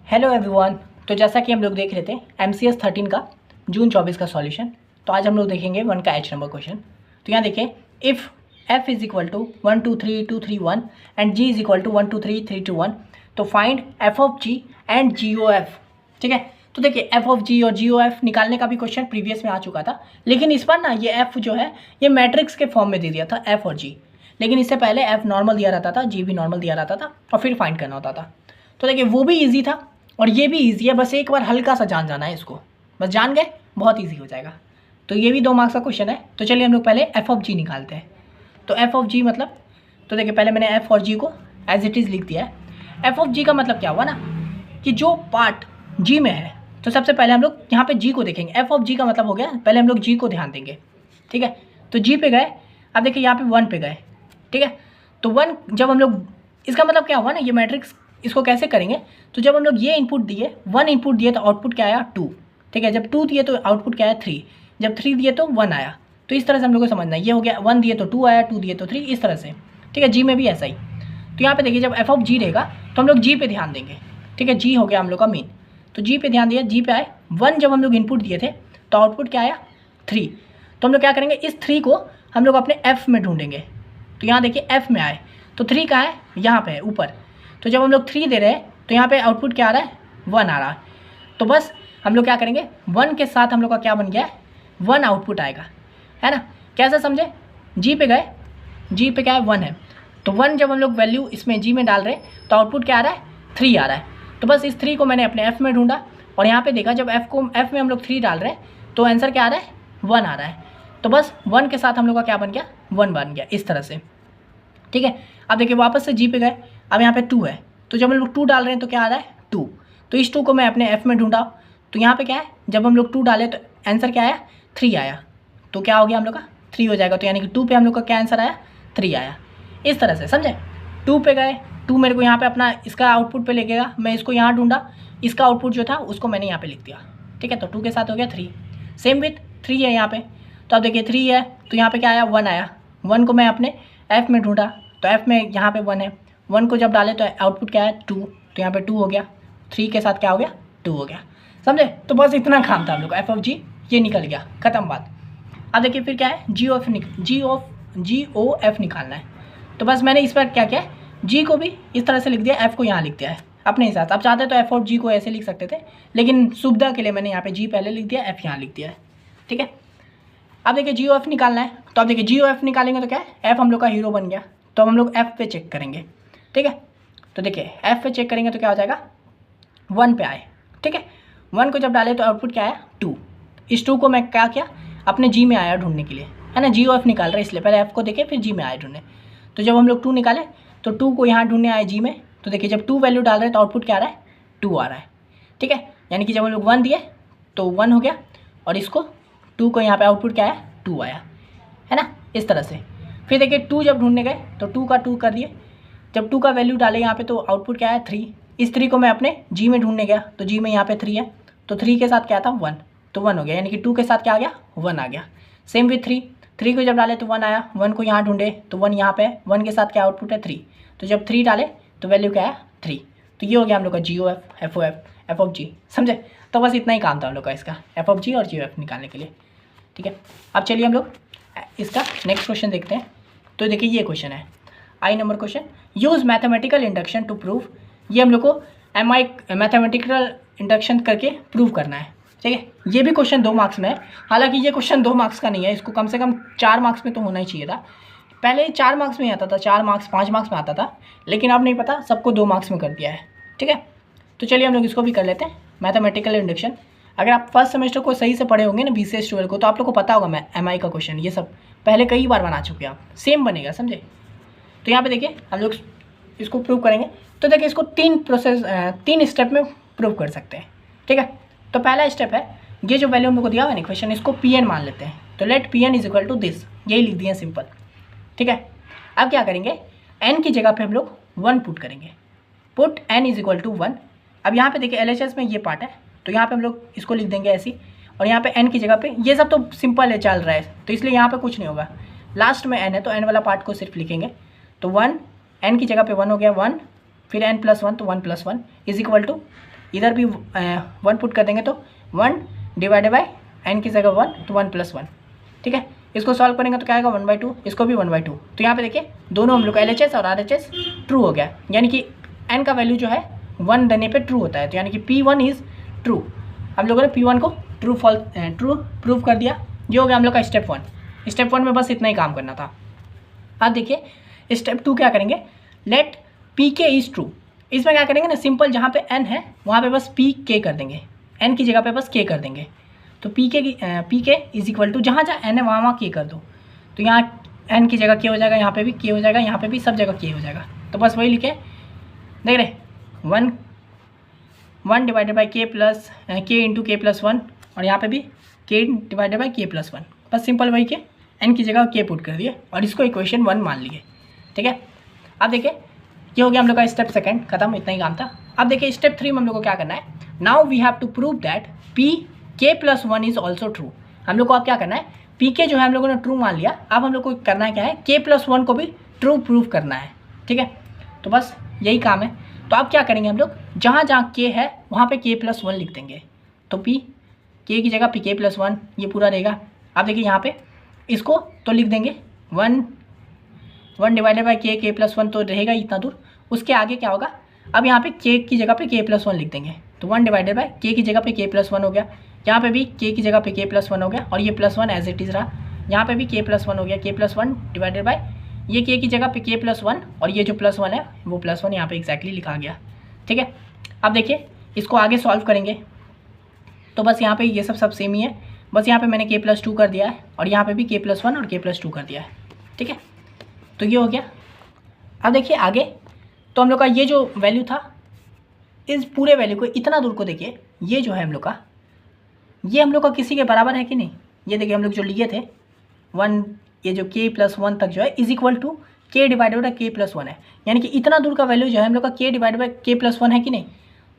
Hello everyone. तो जैसा कि हम लोग देख रहे थे MCS 13 का जून 24 का सॉल्यूशन, तो आज हम लोग देखेंगे 1 का H नंबर क्वेश्चन। तो यहाँ देखिए, if f is equal to 1 2 3 2 3 1 and g is equal to 1 2 3 3 2 1, तो find f of g and g O f। ठीक है, तो देखिए f ऑफ g और g ओ f निकालने का भी क्वेश्चन प्रीवियस में आ चुका था, लेकिन इस बार ना ये f जो है ये मैट्रिक्स के फॉर्म में दे दिया था f और g, लेकिन इससे पहले f नॉर्मल दिया रहता था, g भी नॉर्मल दिया रहता था और फिर फाइंड करना होता था। तो देखिए वो भी ईजी था और ये भी ईजी है, बस एक बार हल्का सा जान जाना है इसको, बस जान गए बहुत ईजी हो जाएगा। तो ये भी 2 मार्क्स का क्वेश्चन है। तो चलिए हम लोग पहले एफ ऑफ जी निकालते हैं। तो एफ ऑफ जी मतलब, तो देखिए पहले मैंने एफ और जी को एज इट इज़ लिख दिया है। एफ ऑफ जी का मतलब क्या हुआ ना कि जो पार्ट जी में है, तो सबसे पहले हम लोग यहाँ पे जी को देखेंगे। एफ ऑफ जी का मतलब हो गया पहले हम लोग जी को ध्यान देंगे। ठीक है, तो जी पे गए, अब देखिए यहाँ पे 1 पे गए। ठीक है, तो 1 जब हम लोग, इसका मतलब क्या हुआ ना, ये मैट्रिक्स इसको कैसे करेंगे, तो जब हम लोग ये इनपुट दिए 1 इनपुट दिए तो आउटपुट क्या आया 2। ठीक है, जब 2 दिए तो आउटपुट क्या आया 3, जब 3 दिए तो 1 आया। तो इस तरह से हम लोग को समझना है, ये हो गया 1 दिए तो 2 आया, 2 दिए तो 3, इस तरह से। ठीक है, जी में भी ऐसा ही। तो यहाँ पे देखिए जब एफ ऑफ जी रहेगा तो हम लोग जी पे ध्यान देंगे। ठीक है, जी हो गया हम लोग का मेन, तो जी पे ध्यान दिया, जी पे आए 1, जब हम लोग इनपुट दिए थे तो आउटपुट क्या आया 3। तो हम लोग क्या करेंगे, इस 3 को हम लोग अपने एफ में ढूंढेंगे। तो यहाँ देखिए एफ में आए तो 3 कहाँ है, यहाँ पे है ऊपर। तो जब हम लोग 3 दे रहे हैं तो यहाँ पे आउटपुट क्या आ रहा है 1 आ रहा है। तो बस हम लोग क्या करेंगे, 1 के साथ हम लोग का क्या बन गया है 1 आउटपुट आएगा, है ना। कैसे समझे, जी पे गए, जी पे क्या है 1 है, तो 1 जब हम लोग वैल्यू इसमें जी में डाल रहे हैं तो आउटपुट क्या आ रहा है 3 आ रहा है। तो बस इस 3 को मैंने अपने एफ में ढूंढा और यहाँ पे देखा जब एफ में हम लोग 3 डाल रहे हैं तो आंसर क्या आ रहा है 1 आ रहा है। तो बस 1 के साथ हम लोग का क्या बन गया 1 बन गया, इस तरह से। ठीक है, अब देखिए वापस से जी पे गए, अब यहाँ पे 2 है, तो जब हम लोग 2 डाल रहे हैं तो क्या आ रहा है 2। तो इस 2 को मैं अपने एफ में ढूंढा, तो यहाँ पे क्या है, जब हम लोग 2 डाले तो आंसर क्या आया 3 आया। तो क्या हो गया हम लोग का 3 हो जाएगा, तो यानी कि 2 पे हम लोग का क्या आंसर आया 3 आया। इस तरह से समझे, 2 पे गए, 2 मेरे को यहाँ पे अपना इसका आउटपुट पे लेकेगा, मैं इसको यहाँ ढूंढा, इसका आउटपुट जो था उसको मैंने यहाँ पे लिख दिया। ठीक है, तो 2 के साथ हो गया 3, सेम विथ 3 है यहाँ पे। तो अब देखिए 3 है तो यहाँ पे क्या आया 1 आया, 1 को मैं अपने एफ में ढूंढा, तो एफ में यहाँ पे 1 है, 1 को जब डाले तो आउटपुट क्या है 2, तो यहाँ पे 2 हो गया, 3 के साथ क्या हो गया 2 हो गया, समझे। तो बस इतना काम था हम लोग का, एफ ऑफ जी ये निकल गया, खत्म बात। अब देखिए फिर क्या है जी ओ एफ निकालना है। तो बस मैंने इस पर क्या किया, जी को भी इस तरह से लिख दिया, एफ को यहाँ लिख दिया है अपने हिसाब से। आप चाहते तो एफ और जी को ऐसे लिख सकते थे, लेकिन सुविधा के लिए मैंने यहाँ पे जी पहले लिख दिया, एफ यहाँ लिख दिया है। ठीक है, अब देखिए जी ओ एफ निकालना है। तो अब देखिए जी ओ एफ निकालेंगे तो क्या है, एफ हम लोग का हीरो बन गया, तो हम लोग एफ पे चेक करेंगे। ठीक है, तो देखिए एफ पे चेक करेंगे तो क्या हो जाएगा 1 पे आए। ठीक है, 1 को जब डाले तो आउटपुट क्या आया 2। इस 2 को मैं क्या किया अपने जी में आया ढूंढने के लिए, है ना, जी ओ एफ निकाल रहे इसलिए पहले एफ को देखे फिर जी में आए ढूंढने। तो जब हम लोग 2 निकाले तो 2 को यहाँ ढूंढने आए जी में, तो देखिए जब 2 वैल्यू डाल रहे हैं तो आउटपुट क्या आ रहा है 2 आ रहा है। ठीक है, यानी कि जब हम लोग 1 दिए तो 1 हो गया और इसको 2 को यहाँ पे आउटपुट क्या आया 2 आया, है ना, इस तरह से। फिर देखिए 2 जब ढूंढने गए तो 2 का 2 कर दिए, जब 2 का वैल्यू डाले यहाँ पे तो आउटपुट क्या आया 3। इस 3 को मैं अपने जी में ढूंढने गया, तो जी में यहाँ पे 3 है, तो 3 के साथ क्या था 1, तो 1 हो गया, यानी कि 2 के साथ क्या आ गया 1 आ गया। सेम विथ 3 को जब डाले तो 1 आया, 1 को यहाँ ढूंढे तो 1 यहाँ पे, 1 के साथ क्या आउटपुट है 3, तो जब 3 डाले तो वैल्यू क्या आया 3। तो ये हो गया हम लोग का G O F, F O F, F of G, समझे। तो बस इतना ही काम था हम लोग का इसका, एफ ऑफ जी और जी ओ एफ निकालने के लिए। ठीक है, अब चलिए हम लोग इसका नेक्स्ट क्वेश्चन देखते हैं। तो देखिए ये क्वेश्चन है I number question, use mathematical induction to prove. ये हम लोग को मैथमेटिकल इंडक्शन करके प्रूव करना है। ठीक है, ये भी क्वेश्चन 2 मार्क्स में है, हालांकि ये क्वेश्चन 2 मार्क्स का नहीं है, इसको कम से कम 4 मार्क्स में तो होना ही चाहिए था। पहले 4 मार्क्स में आता था, 4 मार्क्स 5 मार्क्स में आता था, लेकिन अब नहीं पता सबको 2 मार्क्स में कर दिया है। ठीक है, तो चलिए हम लोग इसको भी कर लेते हैं, मैथमेटिकल इंडक्शन। अगर आप फर्स्ट सेमेस्टर को सही से पढ़े होंगे ना BCS 12 को, तो आप लोग को पता होगा मैं MI का क्वेश्चन ये सब पहले कई बार बना चुके हैं आप, सेम बनेगा, समझे। तो यहाँ पे देखिए हम लोग इसको प्रूव करेंगे। तो देखिए इसको 3 स्टेप में प्रूव कर सकते हैं। ठीक है, तो पहला स्टेप है, ये जो वैल्यू हम लोग को दिया हुआ है ना क्वेश्चन, इसको Pn मान लेते हैं। तो let Pn is equal to this, यही लिख दिए सिंपल। ठीक है, अब क्या करेंगे, n की जगह पे हम लोग 1 पुट करेंगे, put n is equal to 1। अब यहाँ पे देखिए LHS में ये पार्ट है, तो यहाँ पे हम लोग इसको लिख देंगे ऐसी, और यहाँ पे n की जगह पे, ये सब तो सिंपल है चल रहा है, तो इसलिए यहाँ पे कुछ नहीं होगा। लास्ट में n है तो n वाला पार्ट को सिर्फ लिखेंगे। तो 1 n की जगह पे 1 हो गया 1, फिर n+1 तो 1+1 इज इक्वल टू इधर भी 1 पुट कर देंगे तो 1 डिवाइडेड बाई n की जगह 1 तो 1 + 1, ठीक है। इसको सॉल्व करेंगे तो क्या आएगा 1/2, इसको भी 1/2। तो यहाँ पे देखिए दोनों हम लोग का LHS और RHS ट्रू हो गया, यानी कि n का वैल्यू जो है 1 देने पे ट्रू होता है, तो यानी कि P1 इज़ ट्रू। हम लोगों ने P1 को ट्रू प्रूव कर दिया। ये हो गया हम लोग का स्टेप 1। स्टेप 1 में बस इतना ही काम करना था। अब देखिए स्टेप 2 क्या करेंगे, लेट PK इज़ ट्रू। इसमें क्या करेंगे ना, सिंपल जहाँ पे n है वहाँ पे बस PK कर देंगे, n की जगह पे बस k कर देंगे। तो PK इज इक्वल टू जहाँ जहाँ n है वहाँ k कर दो, तो यहाँ n की जगह k हो जाएगा, यहाँ पे भी k हो जाएगा, यहाँ पे भी सब जगह k हो जाएगा। तो बस वही लिखे, देख रहे 1 divided by k plus k into k plus 1, और यहाँ पे भी k divided by k plus 1। बस सिंपल वही के n की जगह k पुट कर दिए और इसको इक्वेशन 1 मान लिए, ठीक है। अब देखिए ये हो गया हम लोग का स्टेप 2 खत्म, इतना ही काम था। अब देखिए स्टेप 3 में हम लोग को क्या करना है, now we have to prove that PK+1 is also true. हम लोग को अब क्या करना है, PK जो है हम लोगों ने ट्रू मान लिया, अब हम लोग को करना है क्या है, K+1 को भी ट्रू प्रूव करना है, ठीक है। तो बस यही काम है। तो अब क्या करेंगे हम लोग, जहाँ जहाँ K है वहाँ पे K+1 लिख देंगे। तो K की जगह PK+1 ये पूरा रहेगा। अब देखिए यहाँ पे इसको तो लिख देंगे 1 डिवाइडेड बाई K+1 तो रहेगा इतना दूर, उसके आगे क्या होगा, अब यहाँ पे K की जगह पे K+1 लिख देंगे। तो 1 डिवाइडेड बाई K की जगह पे K+1 हो गया, यहाँ पे भी K की जगह पे K+1 हो गया, और ये +1 एज इट इज़ रहा, यहाँ पे भी K+1 हो गया, K+1 डिवाइडेड बाई ये K की जगह पे K+1, और ये जो +1 है वो +1 यहाँ पे एग्जैक्टली लिखा गया, ठीक है। अब देखिए इसको आगे सॉल्व करेंगे तो बस यहाँ पे ये सब सेम ही है, बस यहाँ पे मैंने K+2 कर दिया है, और यहाँ पे भी K+1 और K+2 कर दिया है, ठीक है। तो ये हो गया। अब देखिए आगे, तो हम लोग का ये जो वैल्यू था, इस पूरे वैल्यू को इतना दूर को देखिए, ये जो है हम लोग का, ये हम लोग का किसी के बराबर है कि नहीं। ये देखिए हम लोग जो लिए थे 1, ये जो K+1 तक जो है is equal to K divided by K+1 है, यानी कि इतना दूर का वैल्यू जो है हम लोग का K डिवाइडेड बाई K+1 है कि नहीं।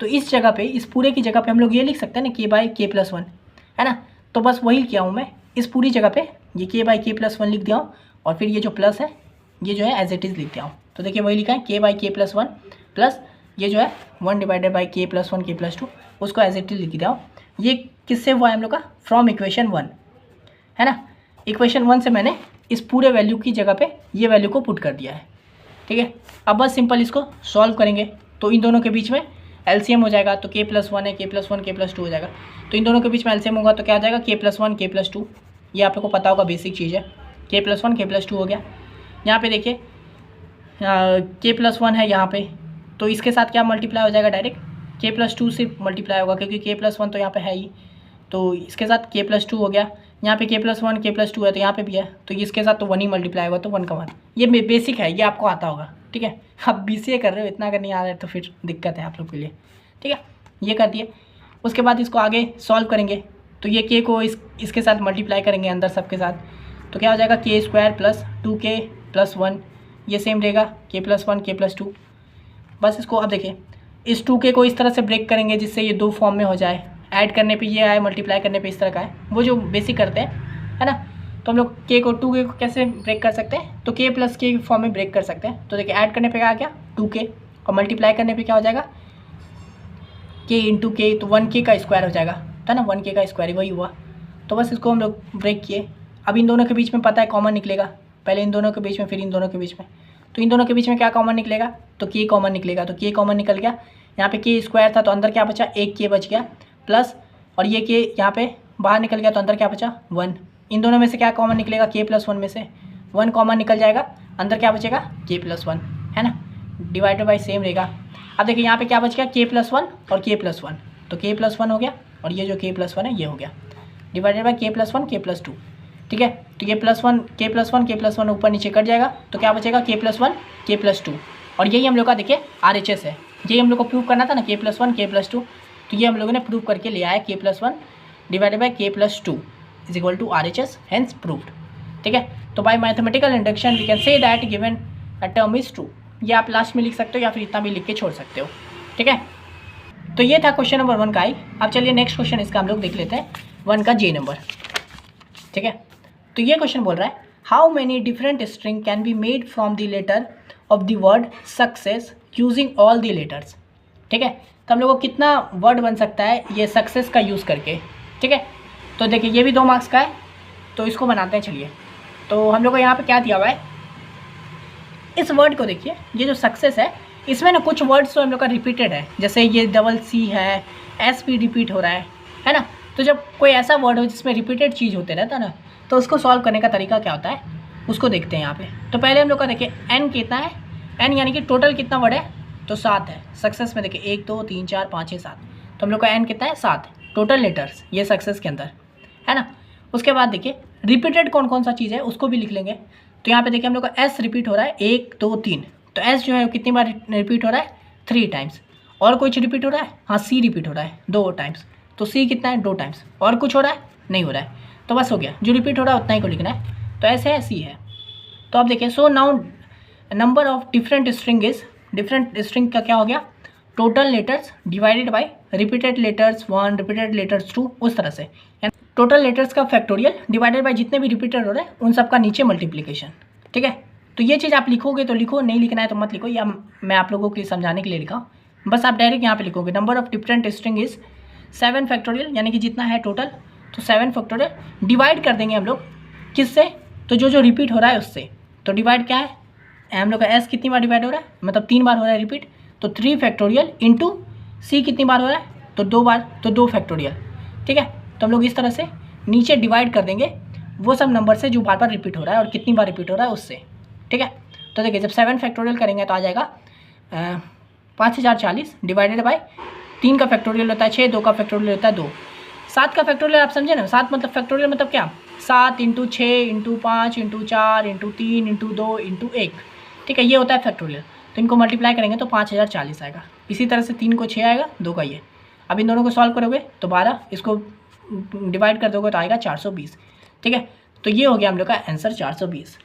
तो इस जगह पे, इस पूरे की जगह पे हम लोग ये लिख सकते हैं ना K/K+1, है ना। तो बस वही किया हूँ मैं, इस पूरी जगह पे ये K/K+1 लिख दिया हूँ, और फिर ये जो प्लस है ये जो है एज इट इज़ लिख दिया हूँ। तो देखिए वही लिखा है K/K+1 प्लस ये जो है 1 डिवाइडेड बाई K+1 K+2, उसको एज इट इज़ लिख दिया हूँ। ये किससे हुआ है हम लोग का, फ्रॉम इक्वेशन 1, है ना। इक्वेशन 1 से मैंने इस पूरे वैल्यू की जगह पे ये वैल्यू को पुट कर दिया है, ठीक है। अब बस सिंपल इसको सॉल्व करेंगे तो इन दोनों के बीच में LCM हो जाएगा, तो K+1 है, K+1 K+2 हो जाएगा। तो इन दोनों के बीच में LCM होगा तो क्या आ जाएगा, K+1 K+2, ये आप लोग को पता होगा, बेसिक चीज़ है। K+1 K+2 हो गया। यहाँ पे देखिए K+1 है यहाँ पे, तो इसके साथ क्या मल्टीप्लाई हो जाएगा, डायरेक्ट K+2 से मल्टीप्लाई होगा, क्योंकि K+1 तो यहाँ पे है ही, तो इसके साथ K+2 हो गया। यहाँ पे K+1 K+2 है तो यहाँ पे भी है, तो इसके साथ तो 1 ही मल्टीप्लाई होगा, तो 1 का 1। ये बेसिक है, ये आपको आता होगा, ठीक है। आप BCA कर रहे हो, इतना अगर नहीं आ रहा है तो फिर दिक्कत है आप लोग के लिए, ठीक है। ये कर दिए, उसके बाद इसको आगे सॉल्व करेंगे तो ये K को इसके साथ मल्टीप्लाई करेंगे अंदर सबके साथ, तो क्या हो जाएगा K² प्लस 2K प्लस 1, ये सेम रहेगा K+1 K+2। बस इसको अब देखिए इस 2K को इस तरह से ब्रेक करेंगे जिससे ये 2 फॉर्म में हो जाए, ऐड करने पे ये आए, मल्टीप्लाई करने पे इस तरह का है, वो जो बेसिक करते हैं, है ना। तो हम लोग K को 2K को कैसे ब्रेक कर सकते हैं, तो K प्लस K फॉर्म में ब्रेक कर सकते हैं। तो देखिए ऐड करने पे क्या आ गया 2K, और मल्टीप्लाई करने पे क्या हो जाएगा K इंटू K, तो 1K का स्क्वायर हो जाएगा, है ना, 1K का स्क्वायर वही हुआ। तो बस इसको हम लोग ब्रेक किए। अब इन दोनों के बीच में पता है कॉमन निकलेगा, पहले इन दोनों के बीच में फिर इन दोनों के बीच में, तो इन दोनों के बीच में क्या कॉमन निकलेगा, तो K कॉमन निकलेगा। तो K कॉमन निकल गया, यहाँ पे K स्क्वायर था तो अंदर क्या बचा, एक K बच गया, प्लस और ये K यहाँ पे बाहर निकल गया तो अंदर क्या बचा 1। इन दोनों में से क्या कॉमन निकलेगा, K+1 में से 1 कॉमन निकल जाएगा, अंदर क्या बचेगा K+1, है ना, डिवाइडेड बाई सेम रहेगा। अब देखिए यहाँ पे क्या बच गया K+1 और K+1, तो K+1 हो गया, और ये जो K+1 है ये हो गया, डिवाइडेड बाई K+1 K+2, ठीक है। तो ये K+1 ऊपर नीचे कट जाएगा, तो क्या बचेगा K+1 K+2, और यही हम लोग का देखिए RHS है, यही हम लोग को प्रूव करना था ना K+1 K+2, तो ये हम लोगों ने प्रूव करके लिया है K+1 divided by K+2 is equal to RHS, hence proved, ठीक है। तो by mathematical induction we can say that given a term is true, ये आप लास्ट में लिख सकते हो या फिर इतना भी लिख के छोड़ सकते हो, ठीक है। तो ये था क्वेश्चन नंबर 1 का आई। अब चलिए नेक्स्ट क्वेश्चन इसका हम लोग देख लेते हैं, 1 का J नंबर, ठीक है। तो ये क्वेश्चन बोल रहा है how many different string can be made from the letter of the word success using all the letters, ठीक है। तो हम लोग को कितना वर्ड बन सकता है ये सक्सेस का यूज़ करके, ठीक है। तो देखिए ये भी 2 मार्क्स का है, तो इसको बनाते हैं। चलिए, तो हम लोग को यहाँ पे क्या दिया हुआ है, इस वर्ड को देखिए, ये जो सक्सेस है इसमें ना कुछ वर्ड्स तो हम लोग का रिपीटेड है, जैसे ये डबल सी है, एस भी रिपीट हो रहा है ना। तो जब कोई ऐसा वर्ड हो जिसमें रिपीटेड चीज़ होते रहता है ना, तो उसको सॉल्व करने का तरीका क्या होता है उसको देखते हैं यहाँ पे। तो पहले हम लोग का देखिए एन कितना है, एन यानी कि टोटल कितना वर्ड है, तो 7 है। सक्सेस में देखिए 1 2 3 4 5 6 7, तो हम लोग का एन कितना है 7 टोटल लेटर्स ये सक्सेस के अंदर, है ना। उसके बाद देखिए रिपीटेड कौन कौन सा चीज़ है उसको भी लिख लेंगे। तो यहाँ पे देखिए हम लोग का एस रिपीट हो रहा है 1 2 3, तो एस जो है कितनी बार रिपीट हो रहा है 3 टाइम्स। और कुछ रिपीट हो रहा है, हाँ सी रिपीट हो रहा है 2 टाइम्स, तो सी कितना है 2 टाइम्स। और कुछ हो रहा है, नहीं हो रहा है, तो बस हो गया, जो रिपीट हो रहा है उतना ही को लिखना है। तो ऐसे है, सी है। तो आप देखिए so now number of different string is, different string का क्या हो गया, total letters divided by repeated letters 1 repeated letters 2, उस तरह से टोटल लेटर्स का फैक्टोरियल डिवाइडेड बाय जितने भी रिपीटेड हो रहे हैं उन सब का नीचे मल्टीप्लिकेशन, ठीक है। तो ये चीज़ आप लिखोगे तो लिखो, नहीं लिखना है तो मत लिखो, या मैं आप लोगों के लिए समझाने के लिए लिखा हूँ। बस आप डायरेक्ट यहाँ पे लिखोगे number of different string is 7 factorial, यानी कि जितना है टोटल, तो 7 फैक्टोरियल डिवाइड कर देंगे हम लोग किससे, तो जो रिपीट हो रहा है उससे। तो डिवाइड क्या है, हम लोग का एस कितनी बार डिवाइड हो रहा है, मतलब 3 बार हो रहा है रिपीट, तो 3 फैक्टोरियल इंटू सी कितनी बार हो रहा है, तो 2 बार, तो 2 फैक्टोरियल, ठीक है। तो हम लोग इस तरह से नीचे डिवाइड कर देंगे वो सब नंबर से जो बार बार रिपीट हो रहा है और कितनी बार रिपीट हो रहा है उससे, ठीक है। तो देखिए जब 7 फैक्टोरियल करेंगे तो आ जाएगा 5040 डिवाइडेड बाय 3 का फैक्टोरियल होता है 6, 2 का फैक्टोरियल होता है 2, 7 का फैक्टोरियल आप समझे ना, 7 मतलब फैक्टोरियल मतलब क्या, 7 into 6 into 5 into 4 into 3 into 2 into 1, ठीक है, ये होता है फैक्टोरियल। तो इनको मल्टीप्लाई करेंगे तो 5040 आएगा। इसी तरह से 3 को 6 आएगा, 2 का ये। अब इन दोनों को सॉल्व करोगे तो 12, इसको डिवाइड कर दोगे तो आएगा 420, ठीक है। तो ये हो गया हम लोग का आंसर 420,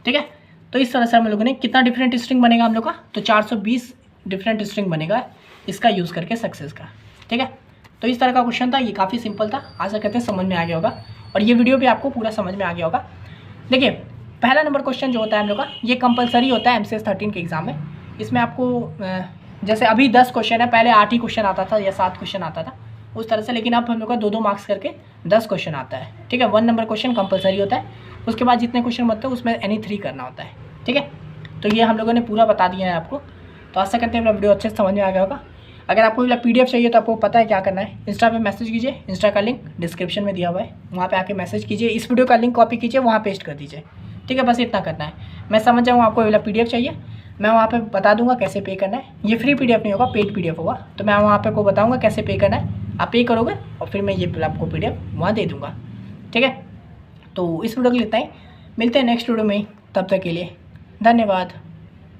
ठीक है। तो इस तरह से हम लोगों ने कितना डिफरेंट स्ट्रिंग बनेगा हम लोग का, तो 420 डिफरेंट स्ट्रिंग बनेगा इसका यूज़ करके सक्सेस का, ठीक है। तो इस तरह का क्वेश्चन था, ये काफ़ी सिंपल था, आशा करते हैं समझ में आ गया होगा और ये वीडियो भी आपको पूरा समझ में आ गया होगा। देखिए पहला नंबर क्वेश्चन जो होता है हम लोग का, ये कंपलसरी होता है MCS 13 के एग्ज़ाम में। इसमें आपको जैसे अभी 10 क्वेश्चन है, पहले 8 ही क्वेश्चन आता था या 7 क्वेश्चन आता था उस तरह से, लेकिन अब हम लोग का 2-2 मार्क्स करके 10 क्वेश्चन आता है, ठीक है। 1 नंबर क्वेश्चन कंपलसरी होता है, उसके बाद जितने क्वेश्चन बनते हैं उसमें एनी 3 करना होता है, ठीक है। तो ये हम लोगों ने पूरा बता दिया है आपको। तो आशा करते हैं मेरा वीडियो अच्छे से समझ में आ गया होगा। अगर आपको PDF चाहिए तो आपको पता है क्या करना है, इंस्टा पे मैसेज कीजिए, इंस्टा का लिंक डिस्क्रिप्शन में दिया हुआ है, वहाँ पे आके मैसेज कीजिए, इस वीडियो का लिंक कॉपी कीजिए, वहाँ पेस्ट कर दीजिए, ठीक है। बस इतना करना है। मैं समझ जाऊँ आपको PDF चाहिए, मैं वहाँ पे बता दूंगा कैसे पे करना है। ये फ्री PDF नहीं होगा, पेड PDF होगा, तो मैं वहाँ पे को बताऊँगा कैसे पे करना है, आप पे करोगे और फिर मैं ये आपको PDF वहाँ दे दूँगा, ठीक है। तो इस वीडियो के लिए इतना ही, मिलते हैं नेक्स्ट वीडियो में, तब तक के लिए धन्यवाद।